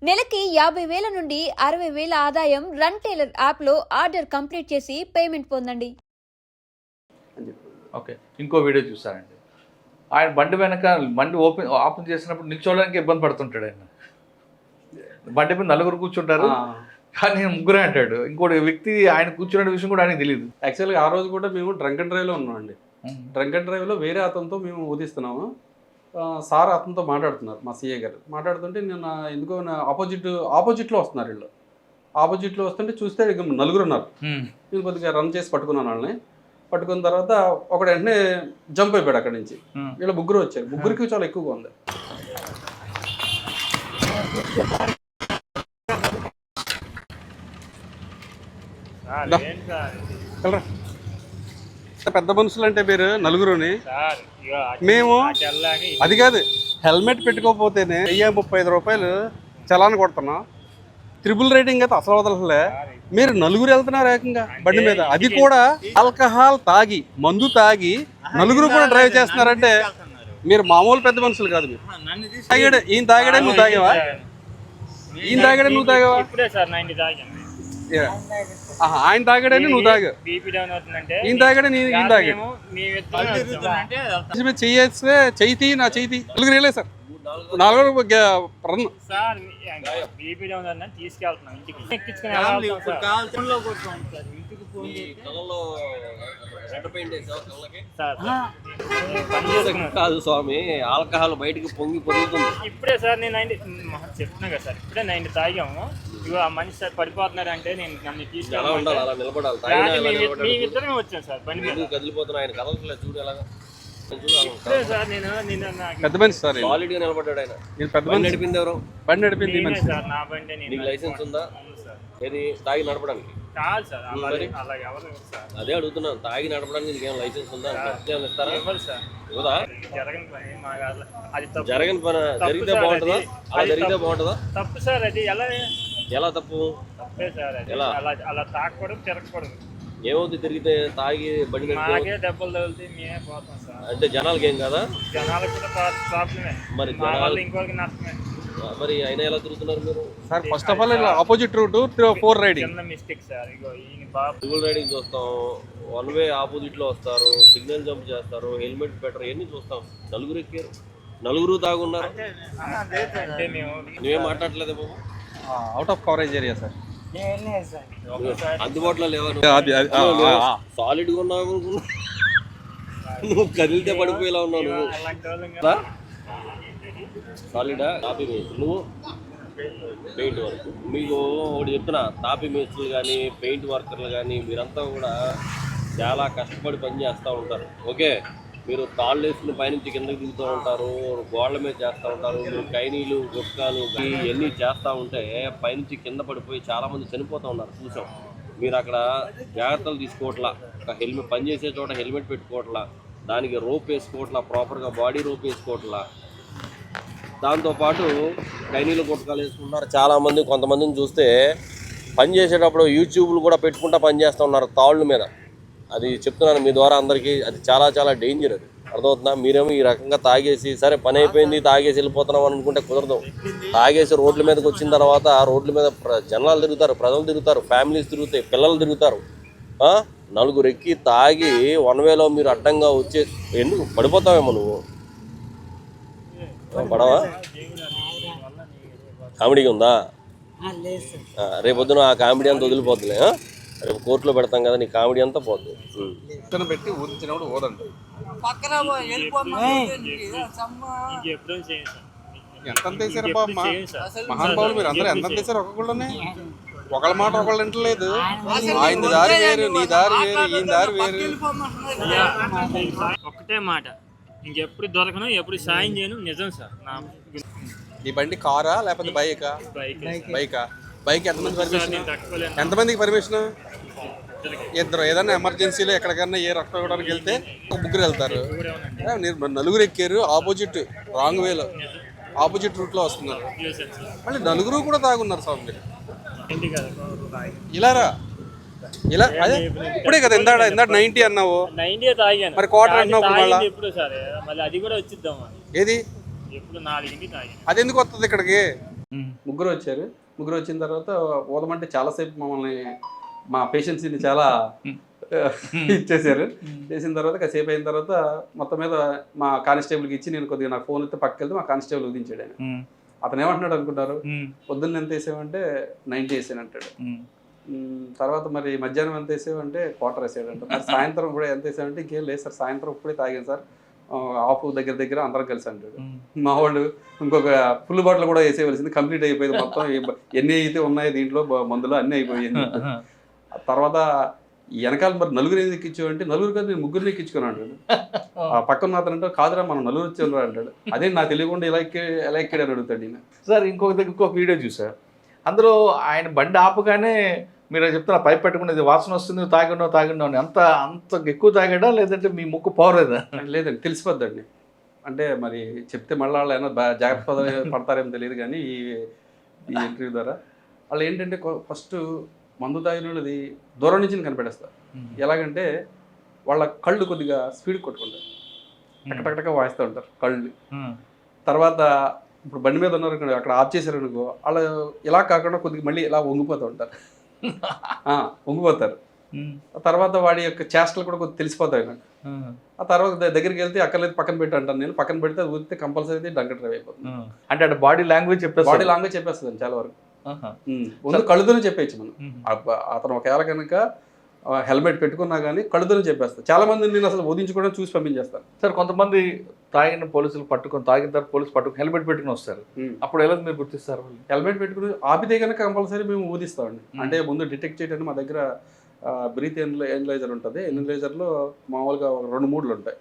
నెలకి 50,000 నుండి 60,000 ఆదాయం రన్ టైలర్ యాప్లో ఆర్డర్ కంప్లీట్ చేసి పేమెంట్ పొందండి. ఓకే, ఇంకో వీడియో చూసానండి. ఆయన బండి వెనక బండి ఓపెన్ చేసినప్పుడు నిల్చోవడానికి ఇబ్బంది పడుతుంటాడు. ఆయన బండి మీద నలుగురు కూర్చుంటారు కానీ ముగ్గురే అంటాడు. ఇంకోటి వ్యక్తి ఆయన కూర్చున్న విషయం కూడా ఆయనకు తెలియదు. యాక్చువల్గా ఆ రోజు కూడా మేము డ్రంక్ అండ్ డ్రైవ్లో ఉన్నామండి. డ్రంక్ అండ్ డ్రైవ్లో వేరే అతనితో మేము ఊదిస్తున్నాము. సార్ అతనితో మాట్లాడుతున్నారు, మా సీఏ గారు మాట్లాడుతుంటే నేను ఎందుకో ఆపోజిట్లో వస్తున్నారు. వీళ్ళు ఆపోజిట్లో వస్తుంటే చూస్తే నలుగురు ఉన్నారు. నేను కొద్దిగా రన్ చేసి పట్టుకున్నాను వాళ్ళని. పట్టుకున్న తర్వాత ఒకడు వెంటనే జంప్ అయిపోయాడు అక్కడి నుంచి. వీళ్ళ ముగ్గురు వచ్చారు. ముగ్గురికి చాలా ఎక్కువగా ఉంది. పెద్ద మనుషులు అంటే మీరు నలుగురుని మేము అది కాదు, హెల్మెట్ పెట్టుకోకపోతేనే 35 రూపాయలు చలాన్ కొడుతున్నాం. ట్రిపుల్ రేటింగ్ అయితే అసలు వదలలే. మీరు నలుగురు వెళ్తున్నారు ఏకంగా బండి మీద, అది కూడా ఆల్కహాల్ తాగి మందు తాగి నలుగురు కూడా డ్రైవ్ చేస్తున్నారంటే మీరు మామూలు పెద్ద మనుషులు కాదు. మీరు తాగాడు, ఈయన తాగాడే నువ్వు తాగావా? ఈయన తాగాడే నువ్వు తాగావా? ఆయన తాగాడని నువ్వు తాగా, ఈయన తాగాడే ఈయన తాగాడు. చెయ్యేస్తే చెయ్యి నా చెయ్యి నలుగురు వెళ్ళే సార్. నాలుగు రన్ కాదు స్వామి, ఆల్కహాల్ బయటకు పొంగుతుంది. ఇప్పుడే సార్ నేను చెప్తున్నా కదా సార్, ఇప్పుడే 90 తాగాము. ఇగో ఆ మనిషి సార్ పడిపోతున్నారు అంటే నేను నన్ను తీసుకెళ్ళాలి, అలా నిలబడాలి. మేమిద్దరమే వచ్చాను సార్ బండి మీద. కదిలిపోతున్నా ఆయన కదలట్లేదు, చూడు ఎలాగా. సార్ నేను పెద్ద మనిషి సార్, సాలిడ్ గా నిలబడ్డాడు ఆయన. బండి నడిపింది ఎవరు? బండి నడిపింది సార్ నా బండి. నీకు లైసెన్స్ ఉందా? ఏది తాగి నడపడానికి? కాదు సార్, అలా ఎవరు సార్. అదే అడుగుతున్నాను, తాగి నడపడానికి నీకేం లైసెన్స్ ఉందా? ఇస్తారా? ఎవరు సార్? ఇవ్వదా? జరగని పని అది తప్పు. జరగని పని జరిగితే బాగుంటుందా? అలా జరిగితే బాగుంటుందా? తప్పు సార్, అది ఎలా తప్పు? తప్పే సార్ అది. అలా తాకూడదు, తిరగకూడదు. ఏమవుతుంది తిరిగితే? తాగి బండి మాకే దెబ్బలు తగులుతాయి, మేమే పోతాం సార్. అంటే జనాలకి ఏం కదా? జనాలకు కూడా ప్రాబ్లమే, మరి ఇంకోరికి నష్టమే. మరి అయినా ఎలా తిరుగుతున్నారు మీరు sir? First of all opposite route 4 riding mistake sir. ఇగో ఈయన బాబు ట్రిపుల్ రైడింగ్ చూస్తాం, వన్ వే ఆపోజిట్ లో వస్తారు, సిగ్నల్ జంప్ చేస్తారు, హెల్మెట్ బెటర్ ఇవన్నీ చూస్తాం. నలుగురు ఎక్కారు, నలుగురు తాగున్నారు. అంటే మేము నువ్వేం మాట్లాడలేదు బాబు? Out of coverage area sir. అందుబాటులో లేవా? సాలిడ్ గా ఉన్నావు అనుకున్నా, నువ్వు కదిలితే పడిపోయేలా ఉన్నావు. నువ్వు సాలిడా? తాపీ మేస్త్రులు, నువ్వు పెయింట్ వర్క్. మీకు ఒకటి చెప్తున్నా, తాపీ మేస్త్రులు కానీ పెయింట్ వర్కర్లు కానీ మీరంతా కూడా చాలా కష్టపడి పని చేస్తూ ఉంటారు. ఓకే, మీరు తాళ్ళు వేసుకుని పైనుంచి కిందకి దిగుతూ ఉంటారు, గోడల మీద చేస్తూ ఉంటారు, మీరు కైనీలు గుట్కాలు ఇవన్నీ చేస్తూ ఉంటే పైనుంచి కింద పడిపోయి చాలామంది చనిపోతూ ఉన్నారు, చూసాం. మీరు అక్కడ జాగ్రత్తలు తీసుకోవట్లా, ఒక హెల్మెట్ పనిచేసే చోట హెల్మెట్ పెట్టుకోవట్లా, దానికి రోప్ వేసుకోవట్లా, ప్రాపర్గా బాడీ రోప్ వేసుకోవట్లా. దాంతోపాటు కైనీలు గుట్కాలు వేసుకుంటున్నారు చాలామంది. కొంతమందిని చూస్తే పని చేసేటప్పుడు యూట్యూబ్లు కూడా పెట్టుకుంటా పని చేస్తూ ఉన్నారు తాళ్ళ మీద. అది చెప్తున్నాను మీ ద్వారా అందరికీ, అది చాలా చాలా డేంజర్. అది అర్థమవుతుందా? మీరేమో ఈ రకంగా తాగేసి సరే పని అయిపోయింది తాగేసి వెళ్ళిపోతున్నాం అనుకుంటే కుదరదు. తాగేసి రోడ్ల మీదకి వచ్చిన తర్వాత రోడ్ల మీద జనాలు తిరుగుతారు, ప్రజలు తిరుగుతారు, ఫ్యామిలీస్ తిరుగుతాయి, పిల్లలు తిరుగుతారు. నలుగురు ఎక్కి తాగి వన్ వేలో మీరు అడ్డంగా వచ్చే ఎందుకు పడిపోతావేమో నువ్వు? పడవా? కామెడీగా ఉందా? రేపొద్దున ఆ కామెడీ అంతా వదిలిపోద్దులే. రేపు కోర్టులో పెడతాం కదా, నీ కామెడీ అంతా పోద్దు. పెట్టి ఊదించినప్పుడు ఊదండి. ఎంత వేసారు బాబు మహానుభావులు, మీరు అందరూ ఎంత వేసారు? ఒక్కొక్కళ్ళనే ఒకళ్ళ మాట ఒకళ్ళు వింటలేదు. ఆయన దారి వేరు, నీ దారి వేరు, ఈయన దారి వేరు. ఒక్కటే మాట, ఇంకెప్పుడు దొరకను, ఎప్పుడు సాయం చేయను. నిజం సార్. ఈ బండి కారా లేకపోతే బైకా? బైకా. బైక్ ఎంతమంది పర్మిషన్? ఎంతమందికి పర్మిషన్? ఇద్దరు. ఏదైనా ఎమర్జెన్సీలో ఎక్కడికన్నా ఏ రక్తం ఇవ్వడానికి వెళ్తే ముగ్గురు వెళ్తారు. నలుగురు ఎక్కారు, ఆపోజిట్ రాంగ్ వేలో ఆపోజిట్ రూట్లో వస్తున్నారు. మళ్ళీ నలుగురు కూడా తాగున్నారు సార్. మీరు ఇలా రా, ఇలా అదే ఇప్పుడే కదా ఇందాడ 90 అన్నావు, 90 తాగాను. మరి క్వార్టర్ అన్నావు. ఎప్పుడు సార్ మళ్ళీ అది కూడా వచ్చిద్దాం. ఏది? ఎప్పుడు 4కి తాగాను. అది ఎందుకు వస్తుంది ఇక్కడికి? ముగ్గురు వచ్చారు. ముగ్గురు వచ్చిన తర్వాత ఊదమంటే చాలాసేపు మమ్మల్ని మా పేషెంట్స్ని చాలా ఇచ్చేసారు. చేసిన తర్వాత కాసేపు అయిన తర్వాత మొత్తం మీద మా కానిస్టేబుల్కి ఇచ్చి నేను కొద్దిగా నాకు ఫోన్ అయితే పక్కకి వెళ్తే మా కానిస్టేబుల్ ఉదించాడు ఆయన. అతను ఏమంటున్నాడు అనుకుంటారు, పొద్దున్న ఎంత వేసామంటే 90 వేసాను అంటాడు. తర్వాత మరి మధ్యాహ్నం ఎంత వేసామంటే క్వార్టర్ వేసాడంట. మరి సాయంత్రం కూడా ఎంత వేసామంటే ఇంకేం లేదు సార్, సాయంత్రం ఇప్పుడే తాగాను సార్, ఆఫ్ దగ్గర అందరం కలిసి అంటాడు. మా వాళ్ళు ఇంకొక ఫుల్ బాటిల్ కూడా వేసేయవలసింది, కంప్లీట్ అయిపోయింది మొత్తం, ఎన్ని అయితే ఉన్నాయో దీంట్లో మందులు అన్నీ అయిపోయాయి. తర్వాత వెనకాల మరి నలుగురు ఎందుకు ఎక్కించావు నలుగురు కాదు నేను ముగ్గురిని ఎక్కించుకున్నాను. ఆ పక్కన అతను అంటే కాదురా మనం నలుగురు వచ్చారు అంటాడు. అదే నాకు తెలియకుండా ఎలా ఎక్కాడని అడుగుతాడు ఈయన. సార్ ఇంకొక వీడియో చూసారు, అందులో ఆయన బండి ఆపగానే మీరు చెప్తున్నా పైప్ పెట్టుకునేది వాసన వస్తుంది, తాగినావు అని. అంత ఎక్కువ తాగాడా లేదంటే మీ ముక్కు పోలేదా? లేదండి, తెలిసిపోద్దండి. అంటే మరి చెప్తే మళ్ళీ వాళ్ళు ఏమైనా జాగ్రత్త పడతారేమో తెలియదు, కానీ ఈ ఇంటర్వ్యూ ద్వారా వాళ్ళు ఏంటంటే ఫస్ట్ మందు తాగిన వాళ్ళది దూరం నుంచి కనిపెడేస్తారు. ఎలాగంటే వాళ్ళ కళ్ళు కొద్దిగా స్పీడ్ కొట్టుకుంటారు, టకటక వాయిస్తూ ఉంటారు కళ్ళు. తర్వాత ఇప్పుడు బండి మీద ఉన్నారు అక్కడ ఆఫ్ చేశారు అనుకో, వాళ్ళు ఇలా కాకుండా కొద్దిగా మళ్ళీ ఇలా వంగిపోతూ ఉంటారు, వంగిపోతారు. తర్వాత వాడి యొక్క చేష్టలు కూడా కొద్దిగా తెలిసిపోతాయి నాకు. ఆ తర్వాత దగ్గరికి వెళ్తే అక్కర్లేదు పక్కన పెట్టి అంటాను నేను, పక్కన పెడితే అది ఊరితే కంపల్సరీ డంక డ్రైవ్ అయిపోతుంది. అంటే అటు బాడీ లాంగ్వేజ్ చెప్పేస్తుంది చాలా వరకు. ముందు కళ్ళుతోనే చెప్పేయచ్చు మనం. అతను ఒకవేళ కనుక హెల్మెట్ పెట్టుకున్నా కానీ కళ్ళుతోనే చెప్పేస్తాను. చాలా మంది నేను అసలు వదిలించుకోవడం చూసి పంపించేస్తాను. సార్ కొంతమంది తాగిన పోలీసులు తాగిన తర్వాత పోలీసు పట్టుకుని హెల్మెట్ పెట్టుకుని వస్తారు, అప్పుడు ఎలా మీరు గుర్తిస్తారు? హెల్మెట్ పెట్టుకుని ఆపితే కనుక కంపల్సరీ మేము ఊదిస్తామండి. అంటే ముందు డిటెక్ట్ చేయడానికి మా దగ్గర బ్రీత్ ఎనలైజర్ ఉంటుంది. ఎనలైజర్లో మామూలుగా 2 మోడ్లు ఉంటాయి.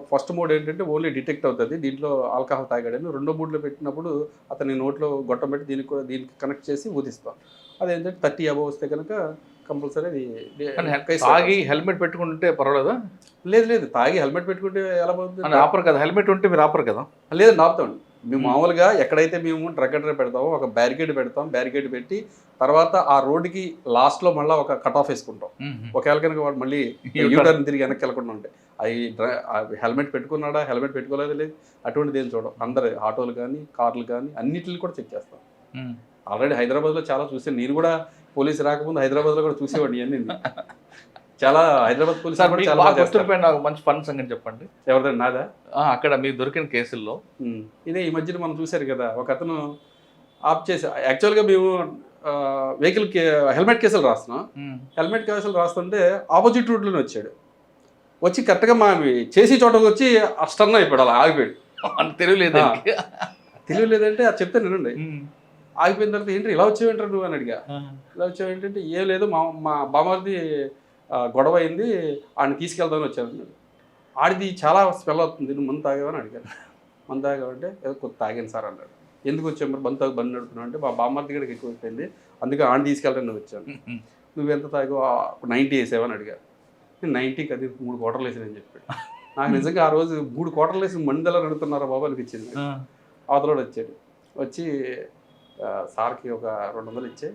ఫస్ట్ మోడ్ ఏంటంటే ఓన్లీ డిటెక్ట్ అవుతుంది, దీంట్లో ఆల్కహాల్ తాగాడని. 2వ మోడ్లో పెట్టినప్పుడు అతని నోట్లో గొట్టం పెట్టి దీనికి కనెక్ట్ చేసి ఊదిస్తాం. అదేంటంటే 30 అబవ్ వస్తే కనుక కంపల్సరీ అది. తాగి హెల్మెట్ పెట్టుకుంటే పర్వాలేదా? లేదు, తాగి హెల్మెట్ పెట్టుకుంటే ఎలా పోతుంది? ఆపరు కదా, హెల్మెట్ ఉంటే మీరు ఆపరు కదా? లేదు, ఆపుతామండి. మేము మామూలుగా ఎక్కడైతే మేము డ్రగ్ అండ్ డ్రైవ్ పెడతామో ఒక బ్యారికేడ్ పెడతాం. బ్యారికేడ్ పెట్టి తర్వాత ఆ రోడ్డుకి లాస్ట్లో మళ్ళీ ఒక కట్ ఆఫ్ వేసుకుంటాం. ఒకవేళ కనుక వాడు మళ్ళీ యూటర్న్ తిరిగి వెనక్కి వెళ్ళకుండా ఉంటాయి. అవి హెల్మెట్ పెట్టుకున్నాడా, హెల్మెట్ పెట్టుకోలేదు లేదు అటువంటిది ఏం చూడం. అందరు ఆటోలు కానీ కార్లు కానీ అన్నిటిని కూడా చెక్ చేస్తాం. ఆల్రెడీ హైదరాబాద్లో చాలా చూసాను నేను కూడా, పోలీసు రాకముందు హైదరాబాద్లో కూడా చూసేవాడిని ఇవన్నీ. చాలా హైదరాబాద్ పోలీసు నాకు మంచి ఫన్ సంగతి చెప్పండి. ఎవరిదండి? నాదా? అక్కడ మీకు దొరికిన కేసుల్లో ఇదే ఈ మధ్యన మనం చూశారు కదా, ఒక అతను ఆఫ్ చేసి యాక్చువల్గా మేము వెహికల్కి హెల్మెట్ కేసులు రాస్తున్నాం. హెల్మెట్ కేసులు రాస్తుంటే ఆపోజిట్ రూట్లోనే వచ్చాడు. వచ్చి కరెక్ట్గా మా చేసి చోటకు వచ్చి స్టన్ అయిపోయాడు, అలా ఆగిపోయాడు. అంత తెలియలేదంటే అది చెప్తే నేనండి. ఆగిపోయిన తర్వాత ఏంటి ఇలా వచ్చావేంటారు నువ్వు అని అడిగా. ఇలా వచ్చావేంటంటే ఏం లేదు మా బామ్మది గొడవ అయింది, ఆడిని తీసుకెళ్దామని వచ్చాను. ఆడిది చాలా స్మెల్ అవుతుంది, నువ్వు మందు తాగావని అడిగాను. మందు తాగావంటే ఏదో కొత్త తాగాను సార్ అన్నాడు. ఎందుకు వచ్చావు మరి బండి నడుపుతున్నావు అంటే, మా బామ్మది కూడా ఎక్కువ అయిపోయింది అందుకే ఆడిని తీసుకెళ్ళడానికి వచ్చాను. నువ్వు ఎంత తాగావు? 90 వేసావని అడిగాను. నేను 90 అది 3 క్వార్టర్లు వేసానని చెప్పాడు. నాకు నిజంగా ఆ రోజు 3 క్వార్టర్లు వేసి మందిలా నడుతున్నారా బాబు అనిపించింది. అవతలోడు వచ్చాడు, వచ్చి సార్కి ఒక 200 ఇచ్చే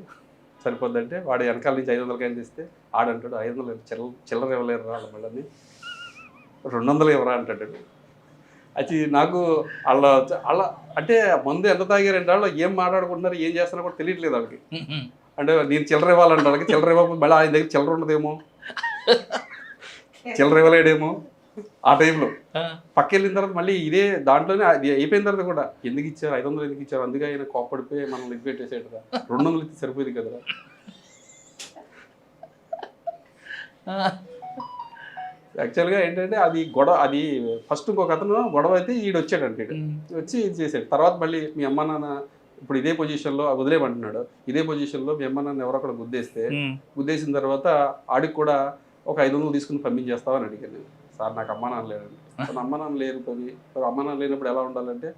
సరిపోద్దంటే వాడు వెనకాల నుంచి 500 కాయలు తీస్తే ఆడంటాడు 500 చిల్లర ఇవ్వలేరు రా మళ్ళీ 200 ఇవ్వరా అంటాడు. అది నాకు వాళ్ళ అంటే మందు ఎంత తాగారంటే వాళ్ళు ఏం మాట్లాడుకుంటున్నారు ఏం చేస్తున్నా కూడా తెలియట్లేదు వాళ్ళకి. అంటే నేను చిల్లర ఇవ్వాలంటే వాళ్ళకి చిల్లర ఇవ్వకపోతే మళ్ళీ ఆయన దగ్గర చిల్లర ఉండదేమో, చిల్లర ఇవ్వలేడేమో. ఆ టైంలో పక్క వెళ్ళిన తర్వాత మళ్ళీ ఇదే దాంట్లోనే అది అయిపోయిన తర్వాత కూడా ఎందుకు ఇచ్చారు 500 ఎందుకు ఇచ్చారు, అందుకే ఆయన కోప్పడిపోయి మనం లిగ్ పెట్టేసేటరా 200 ఇస్తే సరిపోయింది కదరా. యాక్చువల్గా ఏంటంటే అది ఫస్ట్ ఇంకొక అతను గొడవ అయితే ఈడు వచ్చాడంటే వచ్చి ఇది చేశాడు. తర్వాత మళ్ళీ మీ అమ్మ నాన్న ఇప్పుడు ఇదే పొజిషన్లో వదిలేమంటున్నాడు, ఇదే పొజిషన్లో మీ అమ్మ నాన్న ఎవరో అక్కడ గుద్దేసిన తర్వాత ఆడికి కూడా ఒక 500 తీసుకుని పంపించేస్తావని అడిగాను. సార్ నాకు అమ్మ నాన్న లేరండి. అమ్మ నాన్న లేరు పని, అమ్మ నాన్న లేనప్పుడు ఎలా ఉండాలంటే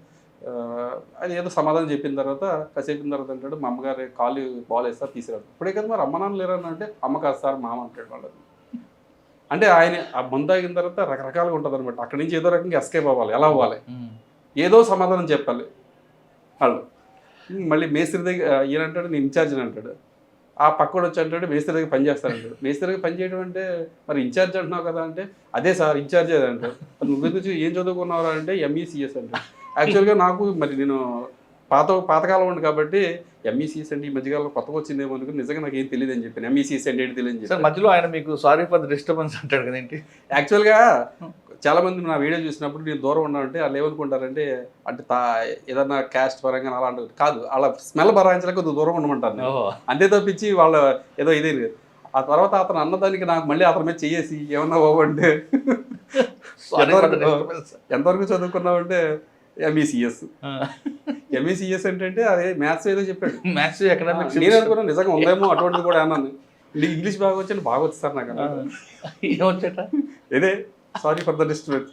అది ఏదో సమాధానం చెప్పిన తర్వాత కాసేపిన తర్వాత అంటాడు మా అమ్మగారు కాలు బాల్ వేస్తారు తీసుకురాడు. ఇప్పుడే కదా మరి అమ్మ నాన్న లేరని అంటే అమ్మ కాదు సార్ మామ అంటాడు వాళ్ళని. అంటే ఆయన ఆ మందు తాగిన తర్వాత రకరకాలుగా ఉంటుంది అనమాట. అక్కడి నుంచి ఏదో రకంగా ఎస్కేప్ అవ్వాలి, ఎలా అవ్వాలి, ఏదో సమాధానం చెప్పాలి వాళ్ళు. మళ్ళీ మేస్త్రి దగ్గర ఈయనంటాడు నేను ఇన్ఛార్జిని అంటాడు. ఆ పక్కడు వచ్చి అంటాడు మేస్త్రి దగ్గర పని చేస్తానంటాడు. మేస్త్రి దగ్గర పని చేయడం అంటే మరి ఇన్ఛార్జ్ అంటున్నావు కదా అంటే అదే సార్ ఇన్ఛార్జ్ అదే అంటాడు. నువ్వెందుకు ఏం చదువుకున్నావు అంటే ME CS అంటాడు. యాక్చువల్గా నాకు మరి నేను పాతకాలం ఉంది కాబట్టి ఎంఈసీఎస్ అంటే ఈ మధ్యకాలంలో కొత్తగా వచ్చిందేమో అనుకుని నిజంగా నాకు ఏం తెలియదు అని చెప్పాను. ఎంఈసీఎస్ అంటే ఏంటి తెలియదు అని సార్ చెప్పాను. మధ్యలో ఆయన మీకు సారీ ఫర్ ద డిస్టర్బెన్స్ అంటాడు కదేంటి? యాక్చువల్గా చాలా మంది నా వీడియో చూసినప్పుడు నేను దూరం ఉన్నానంటే వాళ్ళు ఏమనుకుంటారంటే అంటే ఏదన్నా క్యాస్ట్ పరంగా అలాంటి కాదు, వాళ్ళ స్మెల్ భరాయించలేక కొద్దిగా దూరం ఉండమంటారు నేను. ఓహో. అంతే తప్పించి వాళ్ళ ఏదో ఇదే లేదు. ఆ తర్వాత అతను అన్నదానికి నాకు మళ్ళీ అతని మీద చెయ్యేసి ఏమన్నా బాబంటే Sorry for the disturbance. ఎంతవరకు చదువుకున్నావంటే ఎంఈసీఎస్. ఎంఈసీఎస్ ఏంటంటే అదే మ్యాథ్స్ ఏదో చెప్పాడు. మ్యాథ్స్ ఎకనామిక్స్ నేను అనుకున్నాను నిజంగా ఉందేమో అటువంటిది కూడా అన్నాను. నీకు ఇంగ్లీష్ బాగా వచ్చి బాగా వచ్చి సార్ నాకు ఏమొచ్చట? ఇదే సారీ ఫర్ ద డిస్టర్బెన్స్.